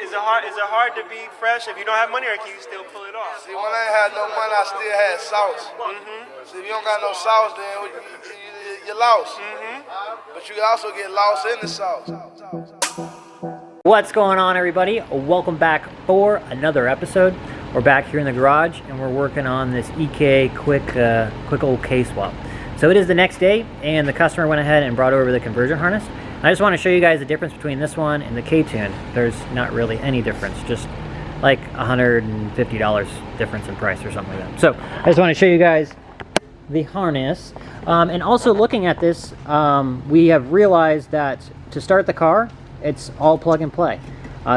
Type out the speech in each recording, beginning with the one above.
Is it hard to be fresh if you don't have money, or can you still pull it off? See, when I ain't had no money, I still had sauce. See, if you don't got no sauce, then you're lost. But you can also get lost in the sauce. What's going on, everybody? Welcome back for another episode. We're back here in the garage and we're working on this EK quick old K-swap. So it is the next day and the customer went ahead and brought over the conversion harness. I just want to show you guys the difference between this one and the K-tune. There's not really any difference, just like $150 difference in price or something like that. So I just want to show you guys the harness. And also looking at this, we have realized that to start the car, it's all plug and play.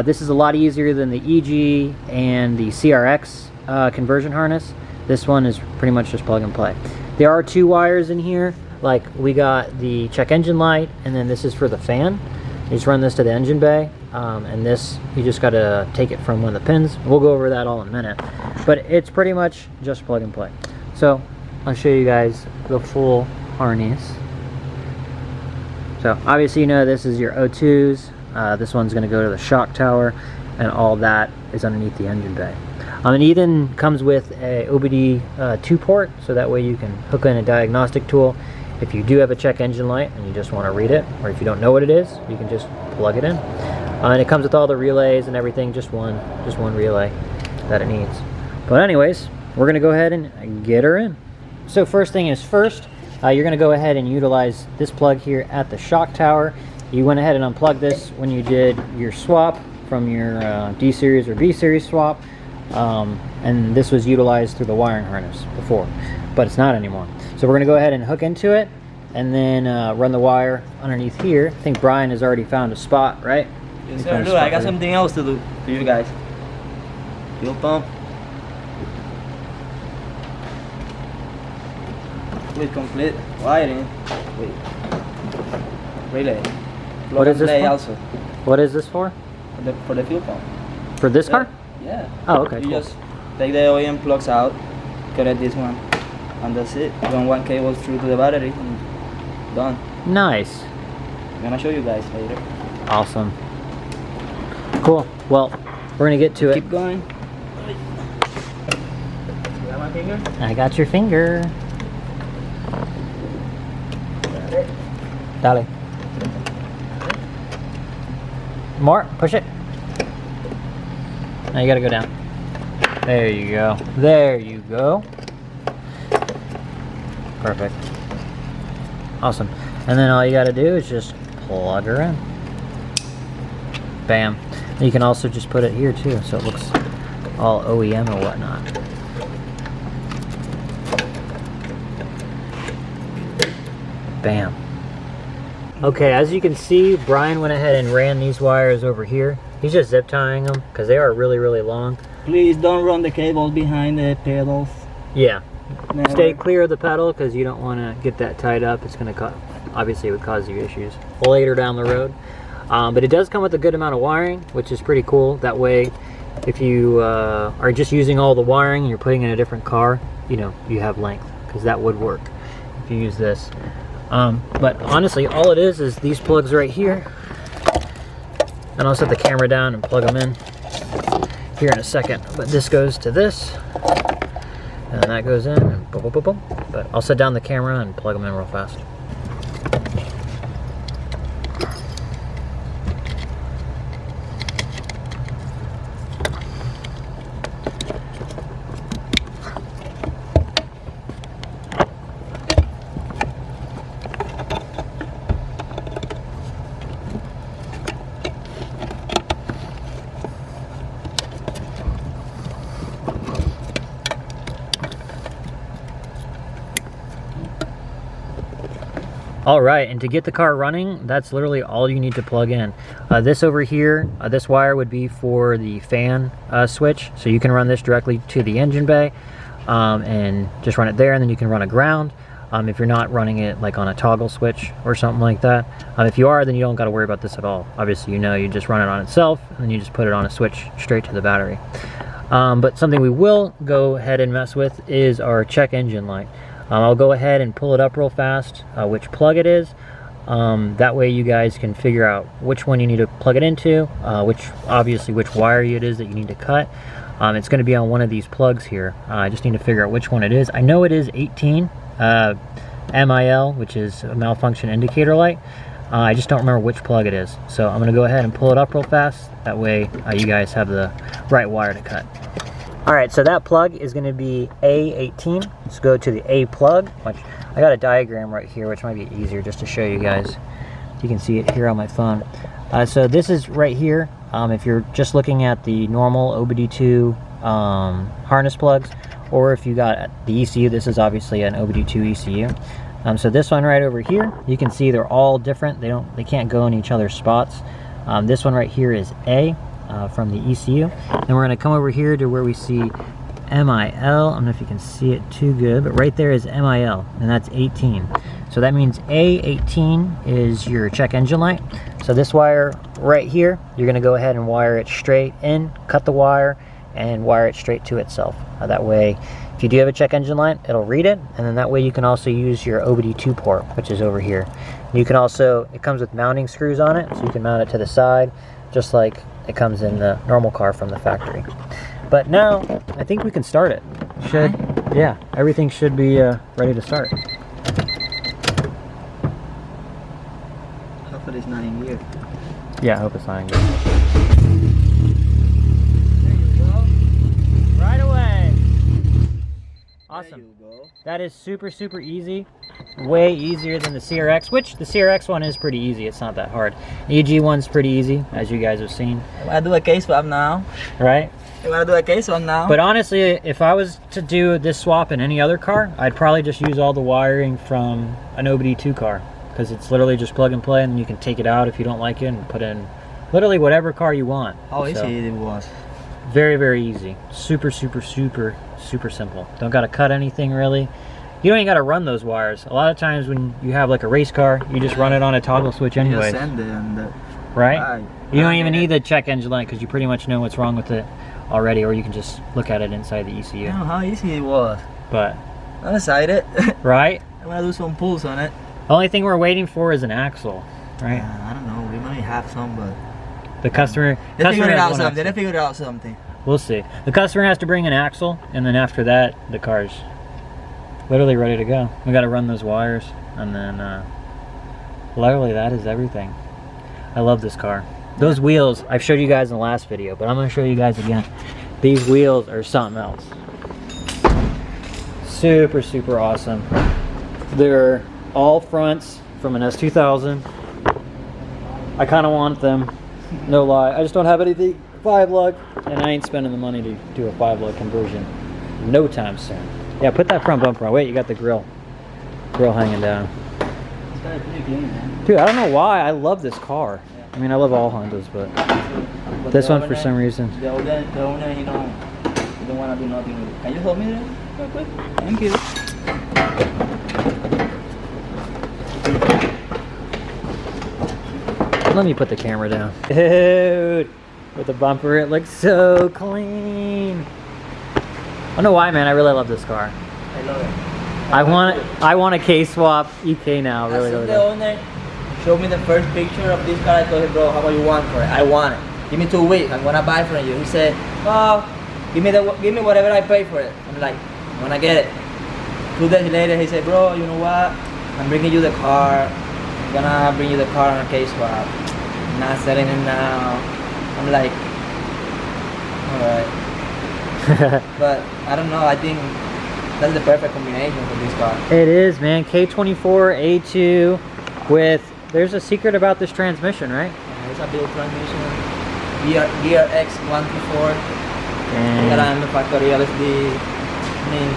This is a lot easier than the EG and the CRX conversion harness. This one is pretty much just plug and play. There are two wires in here. Like we got the check engine light, and then this is for the fan. You just run this to the engine bay, and this, you just got to take it from one of the pins. We'll go over that all in a minute. But it's pretty much just plug and play. So I'll show you guys the full harness. So obviously, you know, this is your O2s. This one's going to go to the shock tower, and all that is underneath the engine bay. And it even comes with a OBD 2-port, so that way you can hook in a diagnostic tool. If you do have a check engine light and you just want to read it, or if you don't know what it is, you can just plug it in. And it comes with all the relays and everything, just one relay that it needs. But anyways, we're going to go ahead and get her in. So first thing is first, you're going to go ahead and utilize this plug here at the shock tower. You went ahead and unplugged this when you did your swap from your D series or B series swap, and this was utilized through the wiring harness before, but it's not anymore. So we're going to go ahead and hook into it and then run the wire underneath here. I think Brian has already found a spot, right? Yes, sir. Look, I got something else to do for you guys. Fuel pump with complete wiring. Wait. Relay. What is this for? Also. What is this for? For the fuel pump. For this car? Yeah. Oh, okay, You cool. just take the OEM plugs out, connect this one, and that's it. Run one cable through to the battery, and done. Nice. I'm gonna show you guys later. Awesome. Cool. Well, we're gonna get to it. Keep going. You got my finger? I got your finger. Dale. More. Push it. Now you gotta go down. There you go. There you go. Perfect. Awesome. And then all you gotta do is just plug her in. Bam. And you can also just put it here too, so it looks all OEM or whatnot. Bam. Okay, as you can see, Brian went ahead and ran these wires over here. He's just zip tying them because they are really, really long. Please don't run the cables behind the pedals. Yeah. Never. Stay clear of the pedal because you don't want to get that tied up. It's going to obviously it would cause you issues later down the road. But it does come with a good amount of wiring, which is pretty cool. That way, if you are just using all the wiring and you're putting in a different car, you know, you have length, because that would work if you use this. But honestly, all it is these plugs right here. And I'll set the camera down and plug them in here in a second. But this goes to this, and that goes in, and boom, boom, boom, boom. But I'll set down the camera and plug them in real fast. All right, and to get the car running, that's literally all you need to plug in. This over here, this wire would be for the fan switch, so you can run this directly to the engine bay and just run it there, and then you can run a ground if you're not running it like on a toggle switch or something like that. If you are, then you don't got to worry about this at all. Obviously, you know, you just run it on itself, and then you just put it on a switch straight to the battery. But something we will go ahead and mess with is our check engine light. I'll go ahead and pull it up real fast, which plug it is. That way you guys can figure out which one you need to plug it into, obviously which wire it is that you need to cut. It's going to be on one of these plugs here. I just need to figure out which one it is. I know it is 18 MIL, which is a malfunction indicator light. I just don't remember which plug it is. So I'm going to go ahead and pull it up real fast. That way you guys have the right wire to cut. Alright, so that plug is going to be A18. Let's go to the A plug, which I got a diagram right here, which might be easier just to show you guys. You can see it here on my phone. So this is right here. If you're just looking at the normal OBD2 harness plugs, or if you got the ECU, this is obviously an OBD2 ECU. So this one right over here, you can see they're all different. They can't go in each other's spots. This one right here is A. From the ECU. Then we're going to come over here to where we see MIL. I don't know if you can see it too good, but right there is MIL, and that's 18. So that means A18 is your check engine light. So this wire right here, you're going to go ahead and wire it straight in, cut the wire, and wire it straight to itself. That way, if you do have a check engine light, it'll read it, and then that way you can also use your OBD2 port, which is over here. You can also, it comes with mounting screws on it, so you can mount it to the side, just like it comes in the normal car from the factory. But now, I think we can start it. Yeah, everything should be ready to start. Hopefully it's not in gear. Yeah, I hope it's not in gear. There you go. Right away. Awesome. There you go. That is super, super easy. Way easier than the CRX, which the CRX one is pretty easy. It's not that hard. The EG one's pretty easy, as you guys have seen. I want to do a case swap now. Right? I want to do a case swap now. But honestly, if I was to do this swap in any other car, I'd probably just use all the wiring from an OBD2 car. Because it's literally just plug and play, and then you can take it out if you don't like it and put in literally whatever car you want. How easy it was. Very, very easy. Super, super, super, super simple. Don't got to cut anything really. You don't even got to run those wires. A lot of times when you have like a race car, you just run it on a toggle switch anyway. Right? You don't even need the check engine light because you pretty much know what's wrong with it already, or you can just look at it inside the ECU. I know how easy it was. But I'm excited. right? I want to do some pulls on it. The only thing we're waiting for is an axle, right? I don't know. We might have some, but the customer. They figured it out something. We'll see. The customer has to bring an axle, and then after that, the car's literally ready to go. We got to run those wires, and then literally that is everything. I love this car. Those wheels, I've showed you guys in the last video, but I'm going to show you guys again. These wheels are something else. Super, super awesome. They're all fronts from an S2000. I kind of want them, no lie. I just don't have anything 5-lug, and I ain't spending the money to do a 5-lug conversion no time soon. Yeah, put that front bumper on. Wait, you got the grill hanging down. It's got a pretty clean, man. Dude, I don't know why. I love this car. I mean, I love all Hondas, but this one for some reason. The owner, you don't want to do nothing with it. Can you hold me there real quick? Thank you. Let me put the camera down. Dude, with the bumper, it looks so clean. I don't know why, man. I really love this car. I love it. I want a K-swap EK now. Really, really. The owner showed me the first picture of this car. I told him, bro, how much you want for it? I want it. Give me 2 weeks. I'm gonna buy from you. He said, oh, give me whatever I pay for it. I'm like, I'm gonna get it. 2 days later, he said, bro, you know what? I'm bringing you the car. I'm gonna bring you the car on a K-swap. I'm not selling it now. I'm like, alright. But I don't know, I think that's the perfect combination for this car. It is, man. K24 A2 with, there's a secret about this transmission, right? Yeah, it's a built transmission. Gear X 124. And the factory LSD. I mean,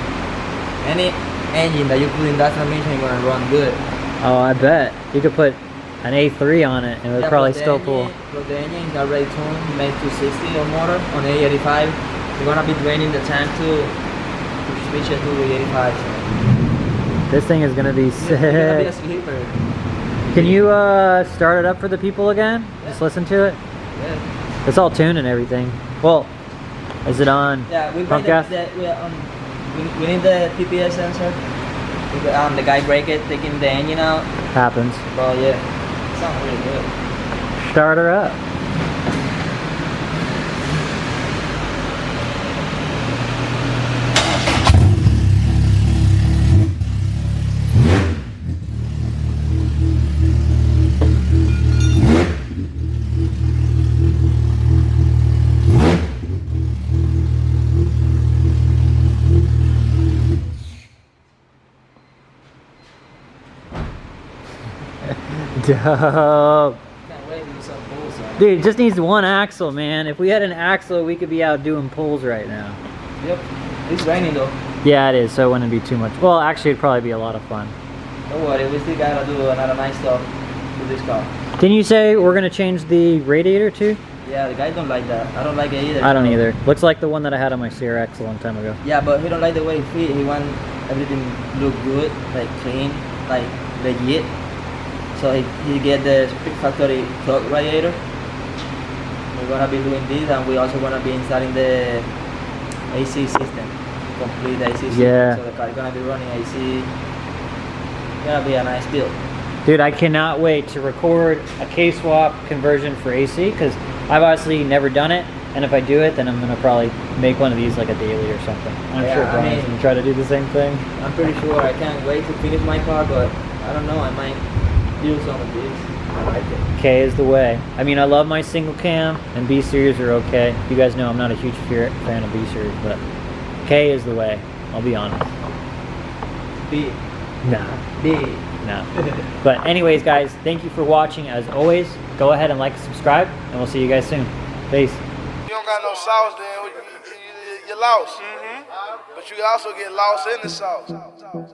any engine that you put in that transmission is gonna run good. Oh, I bet. You could put an A3 on it and it would probably still pull. But the engine is already tuned, made 260 or motor on A85. You're gonna be draining the tank to switch it to 85. So. This thing is gonna be sick. It's gonna be a sleeper. Can you start it up for the people again? Yeah. Just listen to it? Yeah. It's all tuned and everything. Well, is it on? Yeah, we Pumpcast? We need the TPS sensor. The guy break it, taking the engine out. Happens. But yeah, it sounds really good. Start her up. Dope. Can't wait to do some pulls. Dude, it just needs one axle, man. If we had an axle, we could be out doing pulls right now. Yep. It's raining though. Yeah, it is, so it wouldn't be too much. Well, actually, it'd probably be a lot of fun. Don't worry, we still gotta do another nice stuff with this car. Didn't you say we're gonna change the radiator too? Yeah, the guy don't like that. I don't like it either. I don't either. Looks like the one that I had on my CRX a long time ago. Yeah, but he don't like the way it fit. He want everything look good, like clean, like legit. So he get the Civic factory truck radiator. We're gonna be doing this, and we also gonna be installing the AC system, complete AC system. Yeah. So the car is gonna be running AC. Gonna be a nice build. Dude, I cannot wait to record a K-swap conversion for AC because I've obviously never done it, and if I do it, then I'm gonna probably make one of these like a daily or something. I'm Yeah, sure I Bryan's mean- gonna try to do the same thing. I'm pretty sure I can't wait to finish my car, but I don't know. I might do some of this. I like it. K is the way. I mean, I love my single cam, and B series are okay. You guys know I'm not a huge fan of B series, but K is the way. I'll be honest. Big, Nah, big. nah. But anyways, guys, thank you for watching. As always, go ahead and like and subscribe, and we'll see you guys soon. Peace. You don't got no sauce, then you're lost. But you can also get lost in the sauce.